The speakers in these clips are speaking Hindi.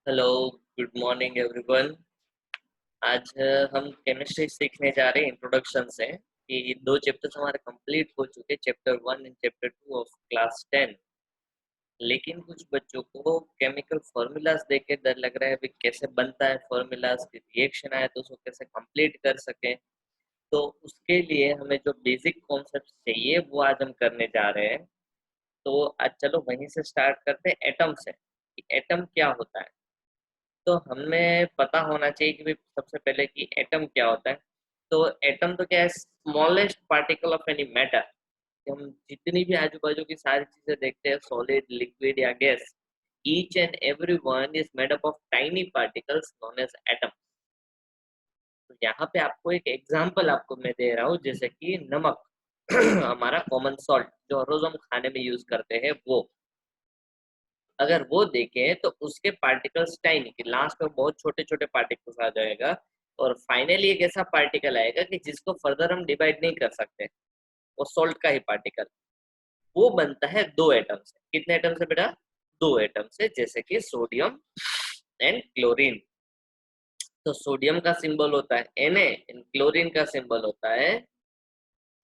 Hello, good morning everyone. आज हम केमिस्ट्री सीखने जा रहे हैं इंट्रोडक्शन से कि दो चैप्टर्स हमारे कंप्लीट हो चुके, chapter 1 and chapter 2 of class 10। लेकिन कुछ बच्चों को केमिकल फॉर्मूलाज देख के डर लग रहा है भी कैसे बनता है फॉर्मूलाज की रिएक्शन आए तो उसको कैसे कंप्लीट कर सके। तो उसके लिए हमें जो बेसिक कॉन्सेप्ट चाहिए वो आज हम करने जा रहे हैं। तो आज चलो वहीं से स्टार्ट करते हैं, एटम से कि एटम क्या होता है। तो हमें पता होना चाहिए कि भाई सबसे पहले कि एटम क्या होता है। तो एटम तो क्या है, smallest particle of any matter. हम जितनी भी आजू बाजू की सारी चीजें देखते हैं, सॉलिड लिक्विड या gas, each and every one is made up of tiny particles known as atom. तो यहाँ पे आपको एक एग्जांपल आपको मैं दे रहा हूँ, जैसे कि नमक हमारा कॉमन सॉल्ट जो रोज हम खाने में यूज करते हैं वो, अगर वो देखें तो उसके पार्टिकल्स टाइनी कि लास्ट में बहुत छोटे छोटे पार्टिकल्स आ जाएगा, और फाइनली एक ऐसा पार्टिकल आएगा कि जिसको फर्दर हम डिवाइड नहीं कर सकते, वो सॉल्ट का ही पार्टिकल। वो बनता है दो एटम से। कितने एटम से बेटा? दो एटम से, जैसे कि सोडियम एंड क्लोरीन। तो सोडियम का सिंबल होता है Na एंड क्लोरीन का सिंबल होता है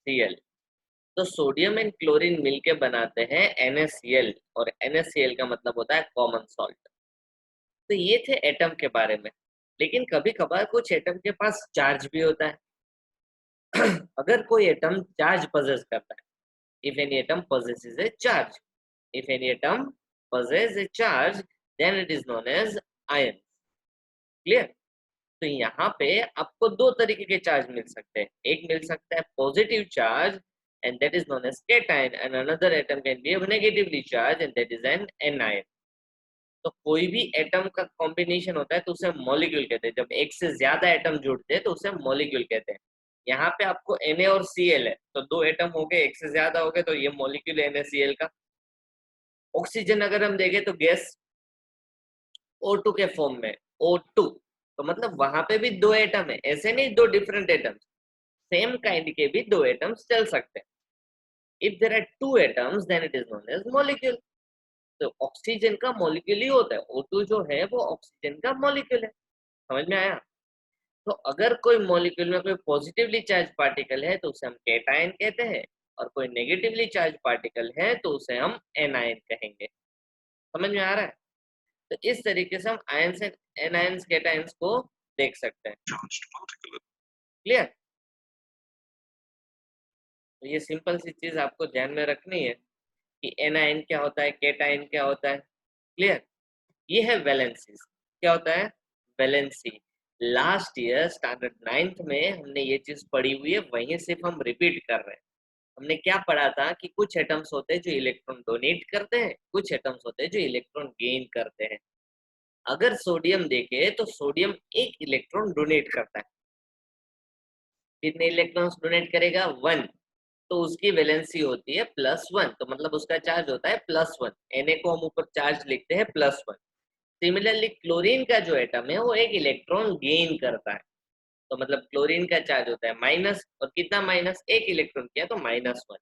Cl। तो सोडियम एंड क्लोरीन मिलके बनाते हैं NaCl, और NaCl का मतलब होता है कॉमन सॉल्ट। तो ये थे एटम के बारे में। लेकिन कभी कभार कुछ एटम के पास चार्ज भी होता है। अगर कोई एटम चार्ज पोजेस करता है, if any atom possesses a charge, if any atom possesses a charge, then it is known as ion। Clear? तो यहाँ पे आपको दो तरीके के चार्ज मिल सकते हैं। एक मिल सकता है positive charge and that is known as cation, and another atom can be negatively charge and that is an anion. तो कोई भी एटम का कॉम्बिनेशन होता है तो उसे मॉलिक्यूल कहते हैं। जब एक से ज्यादा एटम जुड़ते हैं तो उसे मॉलिक्यूल कहते हैं। यहाँ पे आपको Na और Cl है, तो दो एटम हो गए, एक से ज्यादा हो गए, तो ये मॉलिक्यूल है NaCl का। ऑक्सीजन अगर हम देखें तो गैस O2 के फॉर्म में, O2। तो मतलब वहां पे भी दो एटम है, ऐसे नहीं दो डिफरेंट एटम्स, सेम काइंड के भी दो एटम्स चल सकते हैं। If there are two atoms then it is known as molecule. तो ऑक्सीजन का मॉलिक्यूल ही होता है, O2 जो है वो ऑक्सीजन का मॉलिक्यूल है। समझ में आया? तो अगर कोई मॉलिक्यूल में कोई पॉजिटिवली चार्ज पार्टिकल है तो उसे हम केटायन कहते हैं, और कोई नेगेटिवली चार्ज पार्टिकल है तो उसे हम एनायन कहेंगे। समझ में आ रहा है? तो इस तरीके से हम आयंस एंड एनायंस केटायंस को देख सकते हैं। क्लियर? तो ये सिंपल सी चीज आपको ध्यान में रखनी है कि एनायन क्या होता है, केटायन क्या होता है। क्लियर? ये है वैलेंसी। क्या होता है? Valency. Last year standard 9th में हमने ये चीज पढ़ी हुई है, वहीं सिर्फ हम रिपीट कर रहे हैं। हमने क्या पढ़ा था कि कुछ एटम्स होते हैं जो इलेक्ट्रॉन डोनेट करते हैं, कुछ एटम्स होते हैं जो इलेक्ट्रॉन गेन करते हैं। अगर सोडियम देखे तो सोडियम एक इलेक्ट्रॉन डोनेट करता है। कितने इलेक्ट्रॉन्स डोनेट करेगा? 1। तो उसकी वैलेंसी होती है +1, तो मतलब उसका चार्ज होता है +1। Na को हम ऊपर चार्ज लिखते हैं +1। सिमिलरली क्लोरीन का जो एटम है वो एक इलेक्ट्रॉन गेन करता है, तो मतलब क्लोरीन का चार्ज होता है माइनस, और कितना माइनस? एक इलेक्ट्रॉन किया तो -1।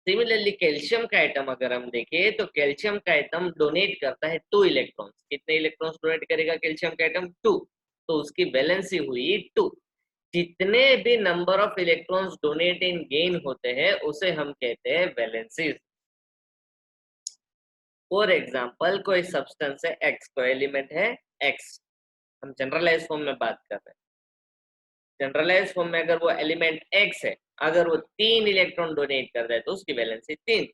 सिमिलरली कैल्शियम का एटम अगर हम देखें तो कैल्शियम का एटम डोनेट करता है 2 इलेक्ट्रॉन्स। कितने इलेक्ट्रॉन्स डोनेट करेगा कैल्शियम का एटम? 2। तो उसकी वैलेंसी हुई 2। जितने भी number of electrons donate in gain होते हैं उसे हम कहते हैं वैलेंसीज। फॉर एग्जाम्पल कोई सब्सटेंस है X, कोई एलिमेंट है X। हम जनरलाइज फॉर्म में बात कर रहे हैं। जनरलाइज फॉर्म में अगर वो एलिमेंट X है, अगर वो 3 इलेक्ट्रॉन डोनेट करता है तो उसकी वैलेंसी 3।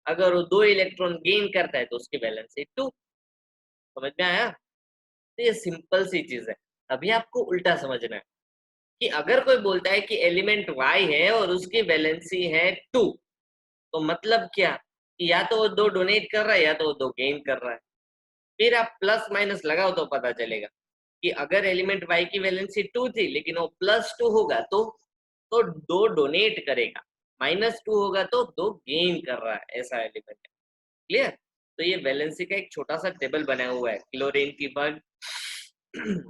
अगर वो 2 इलेक्ट्रॉन गेन करता है तो उसकी वैलेंसी 2। समझ में आया? तो ये सिंपल सी चीज है। अभी आपको उल्टा समझना है कि अगर कोई बोलता है कि एलिमेंट Y है और उसकी वैलेंसी है 2, तो मतलब क्या कि या तो वो 2 डोनेट कर रहा है या तो वो 2 गेन कर रहा है। फिर आप प्लस माइनस लगाओ तो पता चलेगा कि अगर एलिमेंट Y की वैलेंसी 2 थी लेकिन वो +2 होगा तो 2 डोनेट करेगा, -2 होगा तो 2 गेन कर रहा है, ऐसा एलिमेंट है। क्लियर? तो ये वैलेंसी का एक छोटा सा टेबल बनाया हुआ है। क्लोरीन की 1,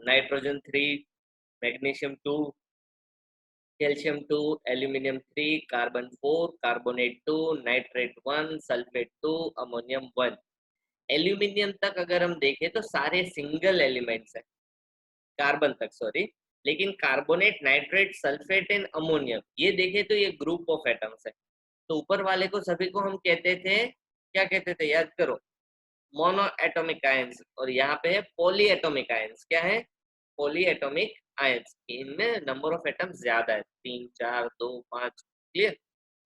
nitrogen 3, magnesium 2, calcium 2, aluminium 3, carbon 4, carbonate 2, nitrate 1, sulphate 2, ammonium 1। Aluminium तक अगर हम देखें तो सारे सिंगल एलिमेंट्स है, कार्बन तक सॉरी, लेकिन carbonate, nitrate, sulphate and ammonium ये देखें तो ये ग्रुप ऑफ एटम्स है। तो ऊपर वाले को सभी को हम कहते थे, क्या कहते थे याद करो, मोनो एटॉमिक आयंस, और यहाँ पे है पॉली एटॉमिक आयंस। क्या है? Poly atomic ions. इनमें नंबर ऑफ एटम्स ज्यादा है, 3 4 2 5। क्लियर?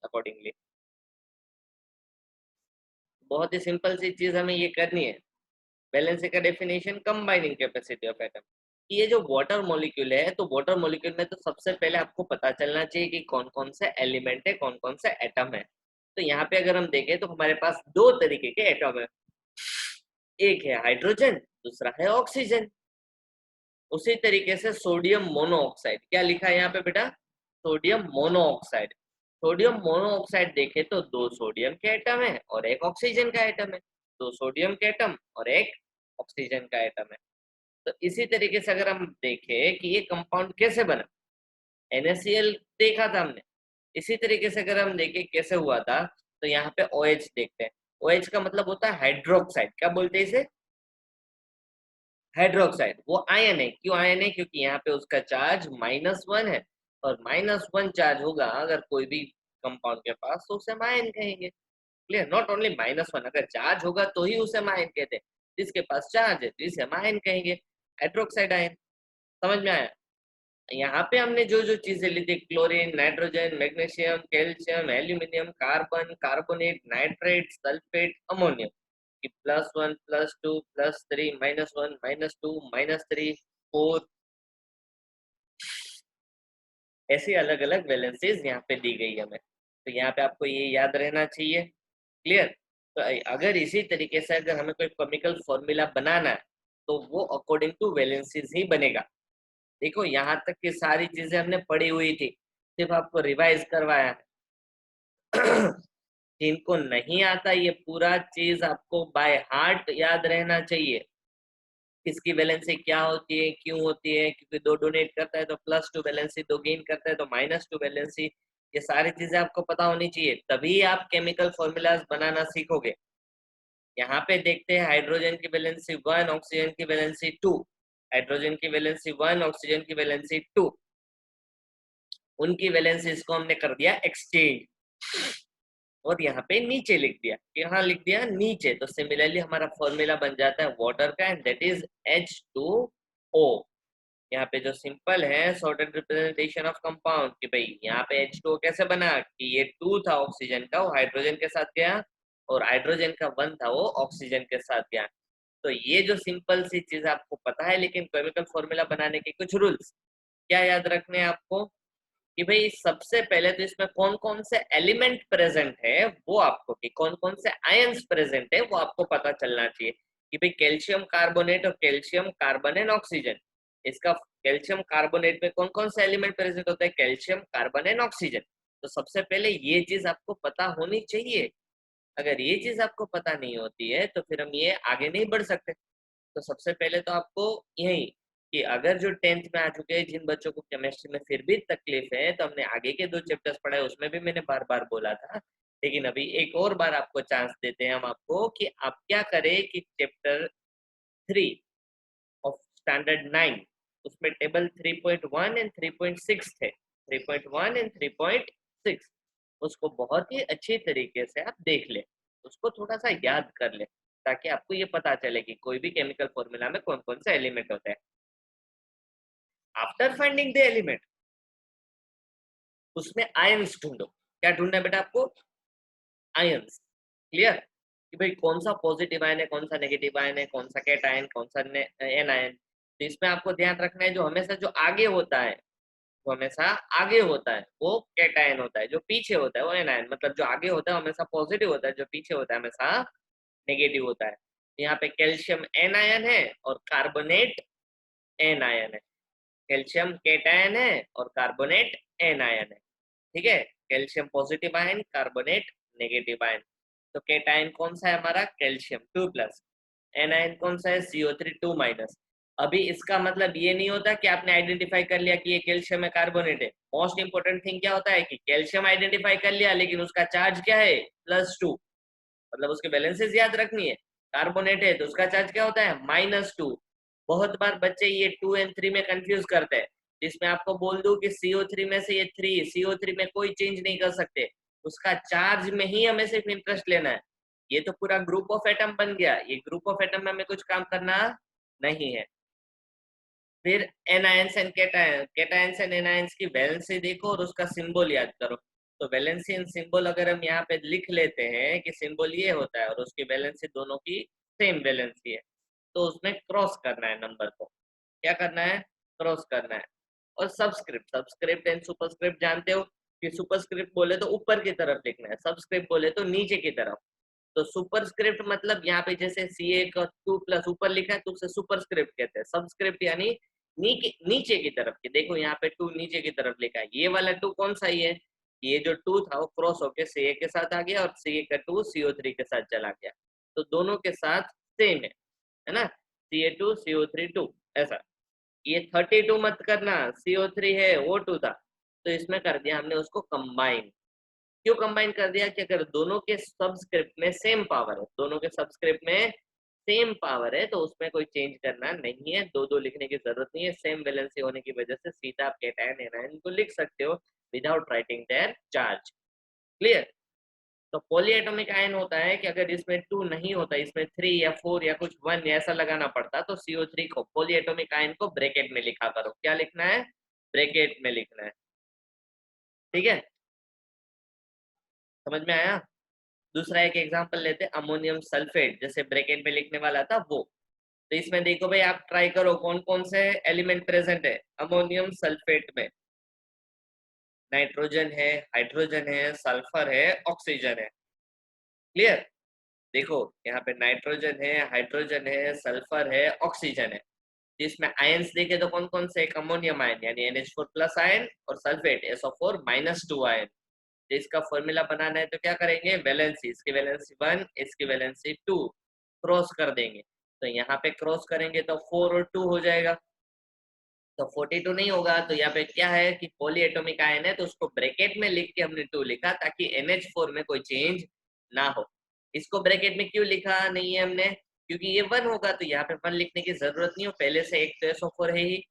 अकॉर्डिंगली बहुत ही सिंपल सी चीज हमें ये करनी है। वैलेंसी का definition combining capacity of atom. ये जो वाटर मॉलिक्यूल है, तो वाटर मॉलिक्यूल में तो सबसे पहले आपको पता चलना चाहिए कि कौन कौन से एलिमेंट है, कौन कौन से एटम है। तो यहाँ पे अगर हम देखें तो हमारे पास दो तरीके के एटम है, एक है हाइड्रोजन, दूसरा है ऑक्सीजन। उसी तरीके से सोडियम मोनोऑक्साइड, क्या लिखा है यहाँ पे बेटा? Sodium monoxide. सोडियम मोनोऑक्साइड देखे तो दो सोडियम के एटम है और एक ऑक्सीजन का एटम है, दो सोडियम के एटम और एक ऑक्सीजन का एटम है। तो इसी तरीके से अगर हम देखें कि ये कंपाउंड कैसे बना, NaCl देखा था हमने, इसी तरीके से अगर हम देखें कैसे हुआ था, तो यहाँ पे OH देखते हैं। OH का मतलब होता है हाइड्रोक्साइड। क्या बोलते हैं इसे? हाइड्रोक्साइड। वो आयन है। क्यों आयन है? क्योंकि यहाँ पे उसका चार्ज -1 है, और -1 चार्ज होगा अगर कोई भी कंपाउंड के पास, तो उसे हम आयन कहेंगे। क्लियर? नॉट ओनली -1, अगर चार्ज होगा तो ही उसे हम आयन कहते हैं। जिसके पास चार्ज है तो इसे हम आयन कहेंगे, हाइड्रोक्साइड आयन। समझ में आया? यहाँ पे हमने जो जो चीजें ली थी, chlorine, nitrogen, magnesium, calcium, aluminium, carbon, carbonate, nitrate, sulphate, ammonium, कि +1 +2 +3 -1 -2 -3 4, ऐसी अलग अलग वैलेंसीज यहाँ पे दी गई हमें। तो यहाँ पे आपको ये याद रहना चाहिए। क्लियर? तो अगर इसी तरीके से अगर हमें कोई केमिकल फॉर्मूला बनाना है तो वो अकॉर्डिंग टू वैलेंसीज ही बनेगा। देखो यहाँ तक की सारी चीजें हमने पढ़ी हुई थी, सिर्फ आपको रिवाइज करवाया है। जिनको नहीं आता ये पूरा चीज आपको बाय हार्ट याद रहना चाहिए। किसकी वैलेंसी क्या होती है, क्यों होती है, क्योंकि दो डोनेट करता है तो +2 वैलेंसी, दो गेन करता है तो -2 वैलेंसी। ये सारी चीजें आपको पता होनी चाहिए, तभी आप केमिकल फॉर्मूलाज बनाना सीखोगे। यहाँ पे देखते हैं हाइड्रोजन की वैलेंसी 1, ऑक्सीजन की वैलेंसी 2। हाइड्रोजन की वैलेंसी 1, ऑक्सीजन की वैलेंसी 2। उनकी वैलेंसीज को हमने कर दिया एक्सचेंज, और यहाँ पे नीचे लिख दिया। यहाँ लिख दिया नीचे, तो सिमिलरली हमारा फॉर्मूला बन जाता है वाटर का, एंड दैट इज H2O। यहाँ पे जो सिंपल है शॉर्टेड रिप्रेजेंटेशन ऑफ कंपाउंड, कि भाई यहाँ पे H2O कैसे बना, कि ये 2 था ऑक्सीजन का, वो हाइड्रोजन के साथ गया, और हाइड्रोजन का 1 था वो ऑक्सीजन के साथ गया। तो ये जो सिंपल सी चीज आपको पता है, लेकिन केमिकल फॉर्मूला बनाने के कुछ रूल्स क्या याद रखने हैं आपको, कि भाई सबसे पहले तो इसमें कौन कौन से एलिमेंट प्रेजेंट है वो आपको, कि कौन कौन से आयंस प्रेजेंट है वो आपको पता चलना चाहिए। कि भाई कैल्शियम कार्बोनेट और कैल्शियम कार्बन एंड ऑक्सीजन, इसका कैल्शियम कार्बोनेट में कौन कौन से एलिमेंट प्रेजेंट होता है, कैल्शियम कार्बन एंड ऑक्सीजन। तो सबसे पहले ये चीज आपको पता होनी चाहिए। अगर ये चीज आपको पता नहीं होती है तो फिर हम ये आगे नहीं बढ़ सकते। तो सबसे पहले तो आपको यही, कि अगर जो 10th में आ चुके हैं जिन बच्चों को केमिस्ट्री में फिर भी तकलीफ है, तो हमने आगे के 2 चैप्टर्स पढ़े, उसमें भी मैंने बार बार बोला था, लेकिन अभी एक और बार आपको चांस देते हैं हम आपको, कि आप क्या करें कि चैप्टर 3 ऑफ स्टैंडर्ड 9, उसमें टेबल 3.1 एंड 3.6 थे, 3.1 एंड 3.6, उसको बहुत ही अच्छी तरीके से आप देख ले, उसको थोड़ा सा याद कर ले, ताकि आपको ये पता चले कि कोई भी केमिकल फॉर्मूला में कौन कौन से एलिमेंट होते हैं। आफ्टर फाइंडिंग द एलिमेंट, उसमें आयंस ढूंढो। क्या ढूंढना है बेटा आपको? आयंस। क्लियर? कि भाई कौन सा पॉजिटिव आयन है, कौन सा नेगेटिव आयन है, कौन सा कैट आयन, कौन सा एन आयन। तो इसमें आपको ध्यान रखना है, जो हमेशा जो आगे होता है वो हमेशा आगे होता है वो कैटायन होता है, जो पीछे होता है वो एनायन। मतलब जो आगे होता है हमेशा पॉजिटिव होता है, जो पीछे होता है हमेशा नेगेटिव होता है। यहाँ पे कैल्शियम एनायन है और कार्बोनेट एनायन है, कैल्शियम कैटायन है और कार्बोनेट एनायन है। ठीक है? Calcium positive ion, carbonate negative ion. तो कैटायन कौन सा है हमारा? कैल्शियम 2+। एनायन कौन सा है? CO3 2-। अभी इसका मतलब ये नहीं होता कि आपने आइडेंटिफाई कर लिया कि ये कैल्शियम है, कार्बोनेट है। मोस्ट इंपोर्टेंट थिंग क्या होता है कि कैल्शियम आइडेंटिफाई कर लिया, लेकिन उसका चार्ज क्या है? +2, मतलब उसके बैलेंसेस याद रखनी है। कार्बोनेट है तो उसका चार्ज क्या होता है -2। बहुत बार बच्चे ये 2 और 3 में कंफ्यूज करते हैं, जिसमें आपको बोल दूं कि CO3 में से ये 3, CO3 में कोई चेंज नहीं कर सकते, उसका चार्ज में ही हमें सिर्फ इंटरेस्ट लेना है। ये तो पूरा ग्रुप ऑफ एटम बन गया, ये ग्रुप ऑफ एटम में हमें कुछ काम करना नहीं है। फिर anions and cations and anions की वैलेंसी देखो और उसका सिंबल याद करो। तो वैलेंसी एंड सिंबल अगर हम यहाँ पे लिख लेते हैं कि सिंबल ये होता है और उसकी वैलेंसी दोनों की सेम वैलेंसी है, तो उसमें क्रॉस करना है नंबर को। क्या करना है? क्रॉस करना है। और सबस्क्रिप्ट एंड सुपरस्क्रिप्ट जानते हो कि सुपरस्क्रिप्ट बोले तो ऊपर की तरफ लिखना है, सबस्क्रिप्ट बोले तो नीचे की तरफ। तो सुपरस्क्रिप्ट मतलब यहाँ पे जैसे CA का 2+ ऊपर लिखा है तो उसे सुपरस्क्रिप्ट कहते हैं। सबस्क्रिप्ट यानी नीचे की तरफ की। देखो यहाँ पे 2 नीचे की तरफ लिखा है, ये वाला 2 कौन सा ही है? ये जो 2 था वो क्रॉस होके CA के साथ आ गया और CA का 2 CO3 के साथ चला गया, तो दोनों के साथ सेम है ना, CA2 CO3 2 ऐसा। ये 32 मत करना, CO3 है वो 2 था, तो इसमें कर दिया हमने उसको कंबाइन। क्यों कंबाइन कर दिया? कि अगर दोनों के सबस्क्रिप्ट में सेम पावर है, दोनों के सबस्क्रिप्ट में सेम पावर है, तो उसमें कोई चेंज करना नहीं है, दो दो लिखने की जरूरत नहीं है। सेम वैलेंसी होने की वजह से सीधा आप कैटायन एनायन को लिख सकते हो without writing their charge. Clear? तो पॉलीएटॉमिक आयन होता है कि अगर इसमें 2 नहीं होता, इसमें 3 या 4 या कुछ 1 या ऐसा लगाना पड़ता, तो CO3 को पॉलीएटॉमिक आयन को ब्रैकेट में लिखा करो। क्या लिखना है? ब्रैकेट में लिखना है। ठीक है, समझ में आया? दूसरा एक एग्जांपल लेते हैं, अमोनियम सल्फेट, जैसे ब्रैकेट में लिखने वाला था वो। तो इसमें देखो भाई, आप ट्राई करो कौन कौन से एलिमेंट प्रेजेंट है अमोनियम सल्फेट में। नाइट्रोजन है, हाइड्रोजन है, सल्फर है, ऑक्सीजन है। क्लियर? देखो यहाँ पे नाइट्रोजन है, हाइड्रोजन है, सल्फर है, ऑक्सीजन है। जिसमें आयंस देखे तो कौन कौन से? एक अमोनियम आयन यानी NH4+ आयन, और सल्फेट SO4-2 आयन। तो इसका फॉर्मूला बनाना है तो क्या करेंगे? वैलेंसी, इसकी वैलेंसी 1, इसकी वैलेंसी 2, क्रॉस कर देंगे। तो यहाँ पे क्रॉस करेंगे तो 4 और 2 हो जाएगा, तो 42 नहीं होगा। तो यहाँ पे क्या है कि पॉलीएटॉमिक आयन है, तो उसको ब्रैकेट में लिख के हमने 2 लिखा ताकि NH4 में कोई चेंज ना हो। इसको ब्रैकेट में क्यों लिखा नहीं है हमने? क्योंकि ये 1 होगा तो यहाँ पे 1 लिखने की जरूरत नहीं हो, पहले से एक तो SO4 है ही।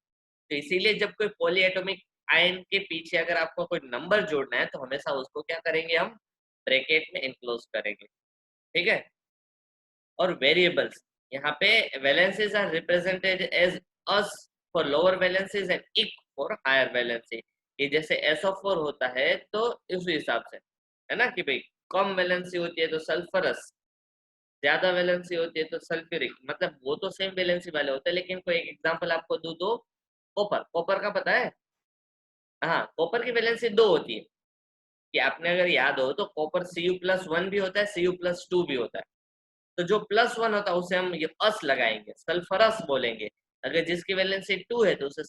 तो इसीलिए जब कोई पॉलीएटॉमिक आयन के पीछे अगर आपको कोई नंबर जोड़ना है तो हमेशा उसको क्या करेंगे? हम ब्रैकेट में इनक्लोज करेंगे। ठीक है? और वेरिएबल्स, यहाँ पे valencies are represented as ous for lower valencies and ic for higher valency. ये जैसे SO4 होता है तो उस हिसाब से है ना कि भाई कम वैलेंसी होती है तो सल्फरस, ज्यादा वैलेंसी होती है तो सल्फ्यूरिक, मतलब वो तो सेम वैलेंसी वाले होते हैं। लेकिन कोई एक एग्जांपल आपको दूं तो कॉपर, कॉपर का पता है? हाँ, कॉपर की वैलेंसी 2 होती है। कि आपने अगर याद हो तो कॉपर Cu+1 भी होता है, Cu+2 भी होता है। तो जो +1 होता है उसे हम ये अस लगाएंगे, सल्फरस बोलेंगे। अगर जिसकी वैलेंसी 2 है तो उसे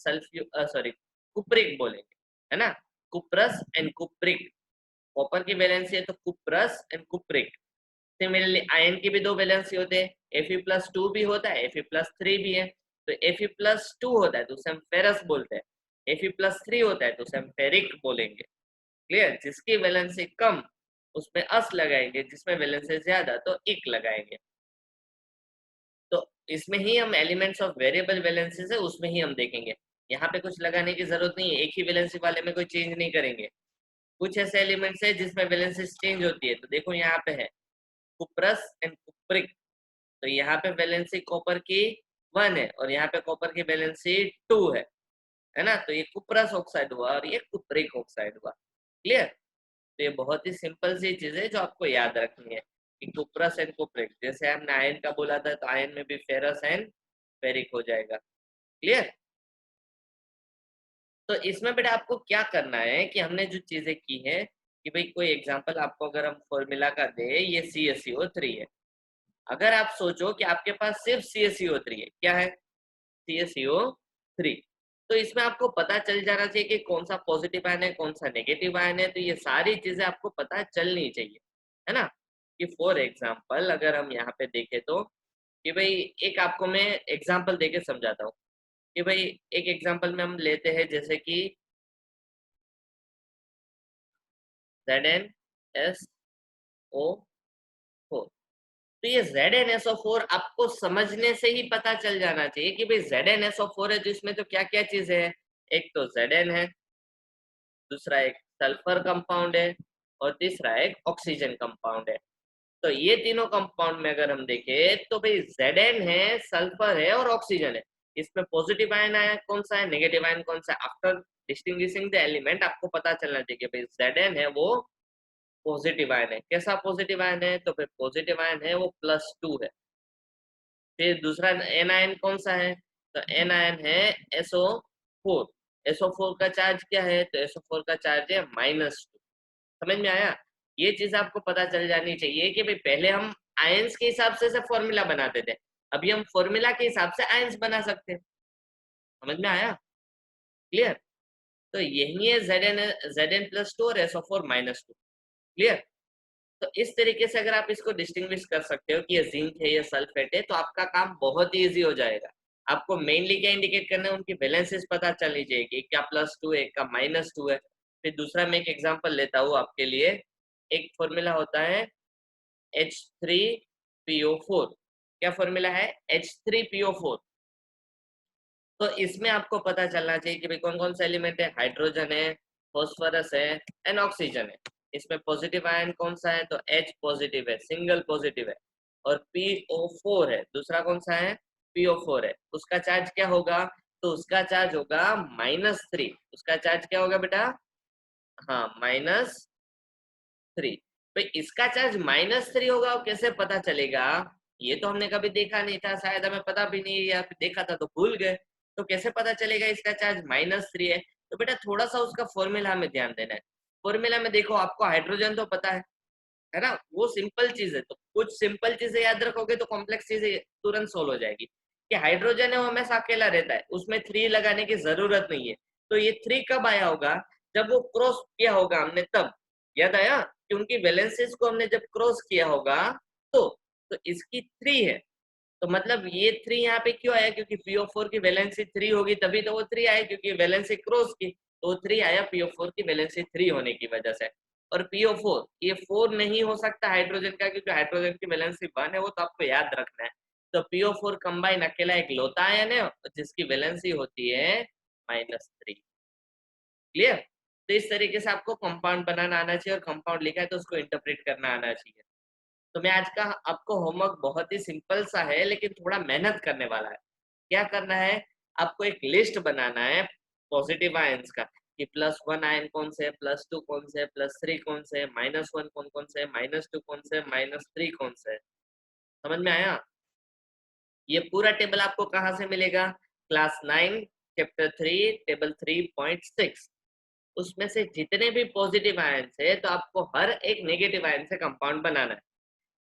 कुप्रिक बोलेंगे, है ना? कुप्रस एंड कुप्रिक। कॉपर की वैलेंसी है तो कुप्रस एंड कुप्रिक। सिमिलरली आयन की भी 2 वैलेंसी होते हैं, Fe+2 भी होता है, Fe+3 भी है। तो Fe+2 होता है तो उसे हम फेरस बोलते हैं, Fe+3 होता है तो उसे हम फेरिक बोलेंगे। क्लियर? जिसकी वैलेंसी कम उसमें अस लगाएंगे, जिसमें वैलेंसी ज्यादा तो इक लगाएंगे। तो इसमें ही हम एलिमेंट्स ऑफ वेरिएबल वैलेंसीज है उसमें ही हम देखेंगे। यहाँ पे कुछ लगाने की जरूरत नहीं है, एक ही वैलेंसी वाले में कोई चेंज नहीं करेंगे। कुछ ऐसे एलिमेंट्स है जिसमें वैलेंसी चेंज होती है, तो देखो यहाँ पे है कुप्रस एंड कुप्रिक। तो यहाँ पे वैलेंसी कॉपर की 1 है और यहाँ पे कॉपर की वैलेंसी 2 है ना? तो ये कुप्रस ऑक्साइड हुआ और ये कुप्रिक ऑक्साइड हुआ। क्लियर? तो ये बहुत ही सिंपल सी चीज है जो आपको याद रखनी है कि कुप्रस एंड कुप्रिक, जैसे हमने आयन का बोला था तो आयन में भी फेरस एंड फेरिक हो जाएगा। क्लियर? तो इसमें बेटा आपको क्या करना है कि हमने जो चीजें की है कि भाई कोई एग्जांपल आपको अगर हम फॉर्मूला का दे, ये CaCO3 है। अगर आप सोचो कि आपके पास सिर्फ CaCO3 है, क्या है? CaCO3। तो इसमें आपको पता चल जाना चाहिए कि कौन सा पॉजिटिव आयन है, कौन सा नेगेटिव आयन है। तो ये सारी चीजें आपको पता चलनी चाहिए, है ना? कि फॉर एग्जाम्पल अगर हम यहाँ पे देखें तो कि भाई एक आपको मैं एग्जाम्पल देके समझाता हूँ कि भाई एक एग्जाम्पल में हम लेते हैं जैसे कि ZnSO4। तो ये ZnSO4 आपको समझने से ही पता चल जाना चाहिए कि भाई ZnSO4 है, तो इसमें तो क्या क्या चीजें है। एक तो Zn है, दूसरा एक सल्फर कंपाउंड है, और तीसरा एक ऑक्सीजन कंपाउंड है। तो ये तीनों कंपाउंड में अगर हम देखें तो भाई Zn है, सल्फर है और ऑक्सीजन है। इसमें पॉजिटिव आयन आया कौन सा है, नेगेटिव आयन कौन सा है। आफ्टर डिस्टिंग्विशिंग द एलिमेंट आपको पता चलना चाहिए भाई Zn है वो पॉजिटिव आयन है। कैसा पॉजिटिव आयन है, तो फिर पॉजिटिव आयन है वो +2 है। फिर दूसरा एन आयन कौन सा है, तो एन आयन है SO4। SO4 का चार्ज क्या है, तो SO4 का चार्ज है -2। समझ में आया। ये चीज आपको पता चल जानी चाहिए कि भाई पहले हम आयंस के हिसाब से फॉर्मूला बनाते थे, अभी हम फॉर्मूला के हिसाब से आयंस बना सकते हैं। समझ में आया, क्लियर। तो यही है Zn+2 और SO4-2। क्लियर। तो इस तरीके से अगर आप इसको डिस्टिंग्विश कर सकते हो कि ये जिंक है, ये सल्फेट है, तो आपका काम बहुत ही ईजी हो जाएगा। आपको मेनली क्या इंडिकेट करना है, उनकी वैलेंसीज पता चलनी चाहिए कि एक का +2 है, एक का -2 है। फिर दूसरा मैं एक एग्जांपल लेता हूँ आपके लिए। एक फॉर्मूला होता है H3PO4। क्या फॉर्मूला है, H3PO4। तो इसमें आपको पता चलना चाहिए कि भाई कौन कौन से एलिमेंट है, हाइड्रोजन है, फॉस्फोरस है एंड ऑक्सीजन है। इसमें पॉजिटिव आयन कौन सा है, तो H पॉजिटिव है, सिंगल पॉजिटिव है। और PO4 है, दूसरा कौन सा है, PO4 है। उसका चार्ज क्या होगा, तो उसका चार्ज होगा -3। उसका चार्ज क्या होगा बेटा, हाँ -3। भाई इसका चार्ज -3 होगा, और कैसे पता चलेगा, ये तो हमने कभी देखा नहीं था, शायद हमें पता भी नहीं, या फिर देखा था तो भूल गए। तो कैसे पता चलेगा इसका चार्ज -3 है, तो बेटा थोड़ा सा उसका फॉर्मूला में ध्यान देना है। फॉर्मूला में देखो, आपको हाइड्रोजन तो पता है ना, वो सिंपल चीज है। तो कुछ सिंपल चीजें याद रखोगे तो कॉम्प्लेक्स चीजें तुरंत सोल्व हो जाएगी। कि हाइड्रोजन है वो हमेशा अकेला रहता है, उसमें 3 लगाने की जरूरत नहीं है। तो ये 3 कब आया होगा, जब वो क्रॉस किया होगा हमने तब। याद आया कि उनकी वैलेंसीज को हमने जब क्रॉस किया होगा तो इसकी 3 है। तो मतलब ये 3 यहाँ पे क्यों आया, क्योंकि PO4 की वैलेंसी 3 होगी, तभी तो वो 3 आया, क्योंकि वैलेंसी क्रॉस की, तो 3 आया PO4 की वैलेंसी 3 होने की वजह से। और PO4 ये 4 नहीं हो सकता हाइड्रोजन का, क्योंकि हाइड्रोजन की वैलेंसी 1 है, वो तो आपको याद रखना है। तो PO4 कंबाइन अकेला एक लौता आयन है जिसकी वैलेंसी होती है -3। क्लियर। तो इस तरीके से आपको कंपाउंड बनाना आना चाहिए, और कंपाउंड लिखा है तो उसको इंटरप्रेट करना आना चाहिए। तो मैं आज का आपको होमवर्क बहुत ही सिंपल सा है, लेकिन थोड़ा मेहनत करने वाला है। क्या करना है, आपको एक लिस्ट बनाना है पॉजिटिव आयंस का, कि +1 आयन कौन से है, +2 कौन से है, +3 कौन से है, -1 कौन कौन से है, -2 कौन से है, -3 कौन से है। समझ में आया। ये पूरा टेबल आपको कहाँ से मिलेगा, क्लास 9 चैप्टर 3 टेबल 3.6। उसमें से जितने भी पॉजिटिव आयंस है, तो आपको हर एक नेगेटिव आयन से कंपाउंड बनाना है।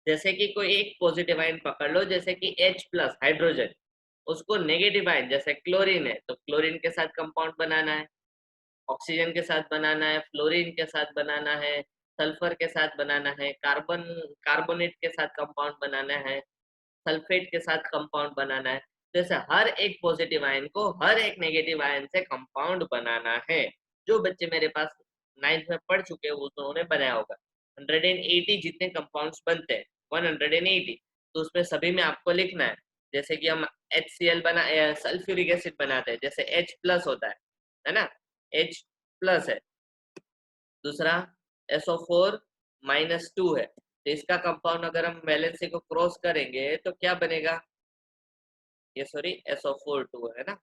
जैसे कि कोई एक पॉजिटिव आयन पकड़ लो, जैसे कि H+ हाइड्रोजन, उसको नेगेटिव आयन जैसे क्लोरीन है, तो क्लोरीन के साथ कंपाउंड बनाना है, ऑक्सीजन के साथ बनाना है, फ्लोरीन के साथ बनाना है, सल्फर के साथ बनाना है, कार्बोनेट के साथ कंपाउंड बनाना है, सल्फेट के साथ कंपाउंड बनाना है। जैसे हर एक पॉजिटिव आयन को हर एक नेगेटिव आयन से कंपाउंड बनाना है। जो बच्चे मेरे पास 9th में पढ़ चुके हैं उन्होंने बनाया होगा। 180 जितने कंपाउंड्स बनते हैं, 180, तो उसमें सभी में आपको लिखना है। जैसे कि हम HCl बना सल्फ्यूरिक एसिड बनाते हैं, जैसे H+ होता है ना, H+ है। दूसरा SO4-2 है, तो इसका कंपाउंड अगर हम वैलेंसी को क्रॉस करेंगे तो क्या बनेगा, ये सॉरी SO4-2 है ना,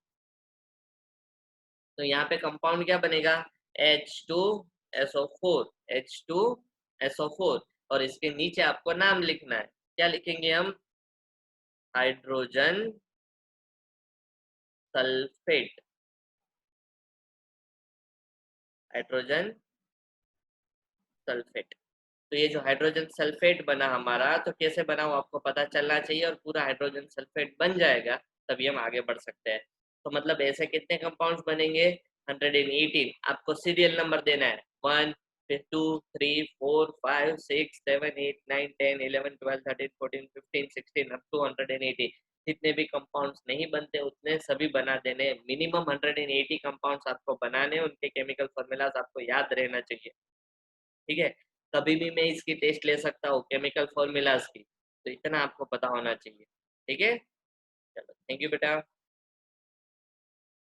तो यहाँ पे कंपाउंड क्या बनेगा, H2SO4, H2SO4। और इसके नीचे आपको नाम लिखना है, क्या लिखेंगे हम, हाइड्रोजन सल्फेट। Hydrogen sulphate. तो ये जो हाइड्रोजन सल्फेट बना हमारा, तो कैसे बना वो आपको पता चलना चाहिए, और पूरा हाइड्रोजन सल्फेट बन जाएगा तभी हम आगे बढ़ सकते हैं। तो मतलब ऐसे कितने कंपाउंड्स बनेंगे, 118। आपको सीरियल नंबर देना है, 1 फिर 2 3 4 5 6 7 8 9 10 11 12 13 14 15 16 अप टू 180। जितने भी कंपाउंड्स नहीं बनते उतने सभी बना देने। मिनिमम 180 कंपाउंड्स आपको बनाने, उनके केमिकल फॉर्मूलाज आपको याद रहना चाहिए। ठीक है, कभी भी मैं इसकी टेस्ट ले सकता हूँ केमिकल फॉर्मूलाज की। तो इतना आपको पता होना चाहिए। ठीक है, चलो थैंक यू बेटा।